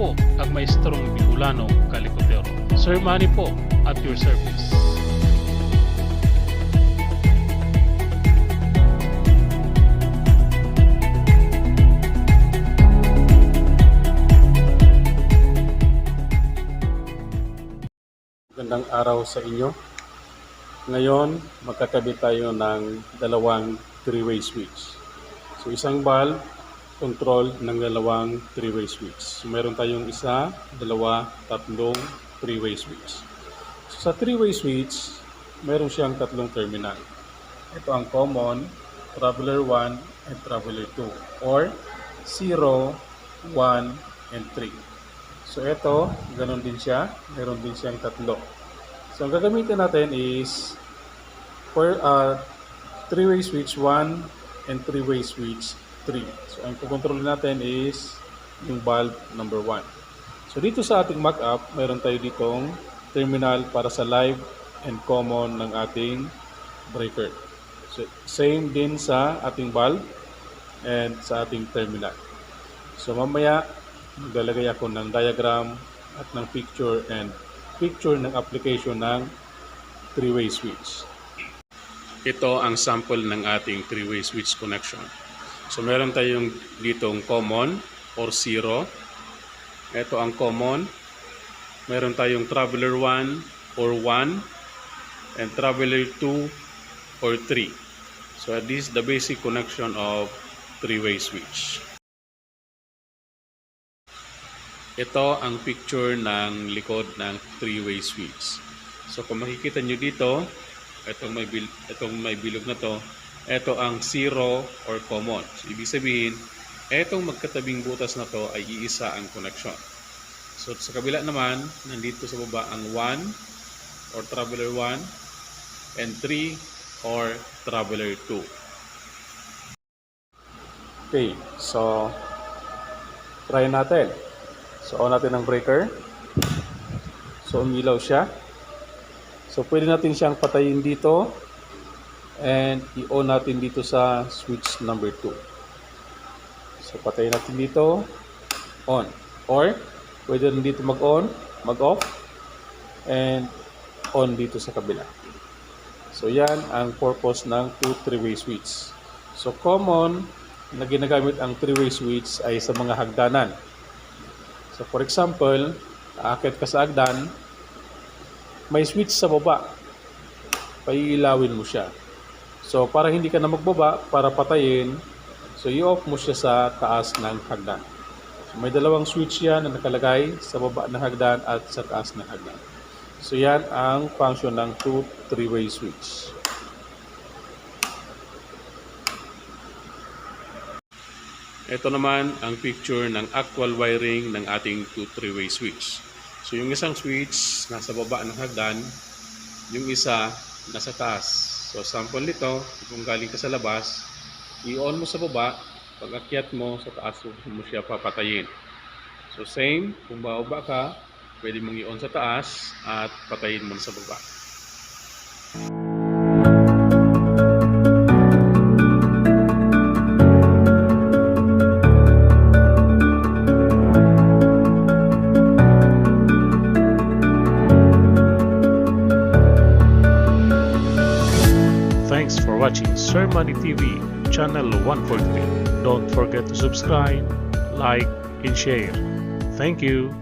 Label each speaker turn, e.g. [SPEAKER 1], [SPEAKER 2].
[SPEAKER 1] po ang maestrong Bicolano Kalikotero. Sir Manny po at your service.
[SPEAKER 2] Magandang araw sa inyo. Ngayon, magkakabit tayo ng dalawang three-way switch. So, isang valve, control ng dalawang three-way switch. So, meron tayong isa, dalawa, tatlong three-way switch. So, sa three-way switch, meron siyang tatlong terminal. Ito ang common, traveler 1 and traveler 2, or 0, 1, and 3. So ito, ganun din siya. Meron din siyang tatlo. So ang gagamitin natin is for three-way switch 1 and three-way switch 3. So ang kukontrolin natin is yung valve number 1. So dito sa ating mock-up, meron tayo ditong terminal para sa live and common ng ating breaker. So same din sa ating valve and sa ating terminal. So mamaya, maglalagay ako ng diagram at ng picture ng application ng three-way switch. Ito ang sample ng ating three-way switch connection. So meron tayong ditong common or 0. Ito ang common. Meron tayong traveler 1 or 1 and traveler 2 or 3. So this is the basic connection of three-way switch. Ito ang picture ng likod ng three-way switch. So kung makikita nyo dito, itong may bilog na to, ito ang 0 or common. So ibig sabihin, itong magkatabing butas na to ay iisa ang connection. So sa kabila naman, nandito sa baba ang 1 or traveler 1 and 3 or traveler 2. Okay, so try natin. So, on natin ang breaker. So, umilaw siya. So, pwede natin siyang patayin dito. And, i-on natin dito sa switch number 2. So, patayin natin dito. On. Or, pwede rin dito mag-on, mag-off. And, on dito sa kabila. So, yan ang purpose ng three-way switch. So, common na ginagamit ang three-way switch ay sa mga hagdanan. So for example, aakyat ka sa hagdan, may switch sa baba. Paiilawin mo siya. So para hindi ka na magbaba, para patayin, so i-off mo siya sa taas ng hagdan. So, may dalawang switch yan na nakalagay sa baba ng hagdan at sa taas ng hagdan. So yan ang function ng three-way switch. Ito naman ang picture ng actual wiring ng ating three-way switch. So yung isang switch nasa baba ng hagdan, yung isa nasa taas. So sample nito, kung galing ka sa labas, i-on mo sa baba, pag akyat mo sa taas mo siya papatayin. So same, kung bababa ka, pwede mong i-on sa taas at patayin mo sa baba.
[SPEAKER 1] Thanks for watching Sir Manny TV, channel 143. Don't forget to subscribe, like, and share. Thank you.